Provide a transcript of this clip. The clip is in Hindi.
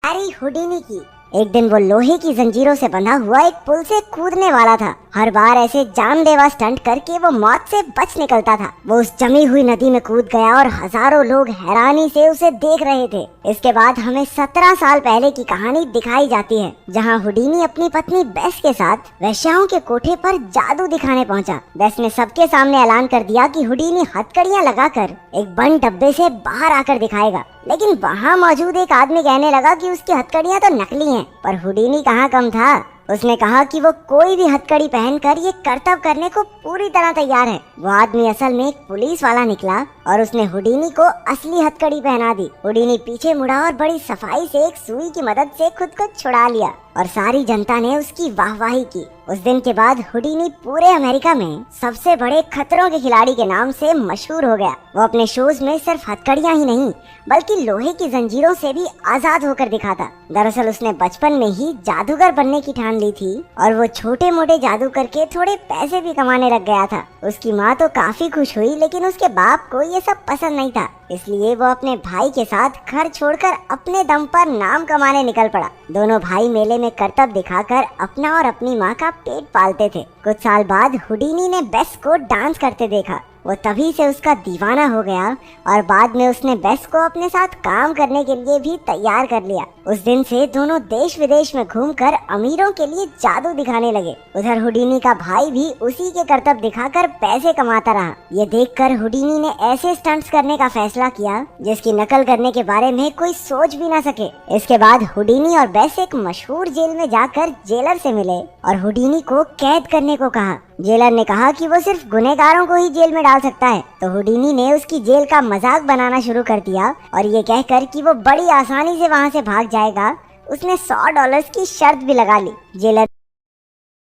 अरे हुडीनी की। एक दिन वो लोहे की जंजीरों से बंधा हुआ एक पुल से कूदने वाला था। हर बार ऐसे जानलेवा स्टंट करके वो मौत से बच निकलता था। वो उस जमी हुई नदी में कूद गया और हजारों लोग हैरानी से उसे देख रहे थे। इसके बाद हमें 17 साल पहले की कहानी दिखाई जाती है, जहाँ हुडीनी अपनी पत्नी बेस के साथ वेश्याओं के कोठे पर जादू दिखाने पहुंचा। बेस ने सबके सामने ऐलान कर दिया कि हुडीनी हथकड़ियां लगाकर एक बंद डब्बे से बाहर आकर दिखाएगा, लेकिन वहाँ मौजूद एक आदमी कहने लगा कि उसकी हथकड़ियां तो नकली हैं। पर हुडीनी कहाँ कम था। उसने कहा कि वो कोई भी हथकड़ी पहनकर ये करतब करने को पूरी तरह तैयार है। वो आदमी असल में एक पुलिस वाला निकला और उसने हुडीनी को असली हथकड़ी पहना दी। हुडीनी पीछे मुड़ा और बड़ी सफाई से एक सुई की मदद से खुद को छुड़ा लिया और सारी जनता ने उसकी वाहवाही की। उस दिन के बाद हुडीनी पूरे अमेरिका में सबसे बड़े खतरों के खिलाड़ी के नाम से मशहूर हो गया। वो अपने शोज में सिर्फ हथकड़ियां ही नहीं बल्कि लोहे की जंजीरों से भी आजाद होकर दिखाता। दरअसल उसने बचपन में ही जादूगर बनने की ठान ली थी और वो छोटे मोटे जादू करके थोड़े पैसे भी कमाने लग गया था। उसकी माँ तो काफी खुश हुई, लेकिन उसके बाप को ये सब पसंद नहीं था। इसलिए वो अपने भाई के साथ घर छोड़कर अपने दम पर नाम कमाने निकल पड़ा। दोनों भाई मेले में करतब दिखाकर अपना और अपनी माँ का पेट पालते थे। कुछ साल बाद हुडीनी ने बेस को डांस करते देखा। वो तभी से उसका दीवाना हो गया और बाद में उसने बेस को अपने साथ काम करने के लिए भी तैयार कर लिया। उस दिन से दोनों देश विदेश में घूमकर अमीरों के लिए जादू दिखाने लगे। उधर हुडीनी का भाई भी उसी के करतब दिखाकर पैसे कमाता रहा। ये देखकर हुडीनी ने ऐसे स्टंट्स करने का फैसला किया जिसकी नकल करने के बारे में कोई सोच भी ना सके। इसके बाद हुडीनी और बेस एक मशहूर जेल में जाकर जेलर से मिले और हुडीनी को कैद करने को कहा। जेलर ने कहा कि वो सिर्फ गुनहगारों को ही जेल में डाल सकता है, तो हुडीनी ने उसकी जेल का मजाक बनाना शुरू कर दिया और ये कहकर कि वो बड़ी आसानी से वहाँ से भाग जाएगा, उसने $100 की शर्त भी लगा ली। जेलर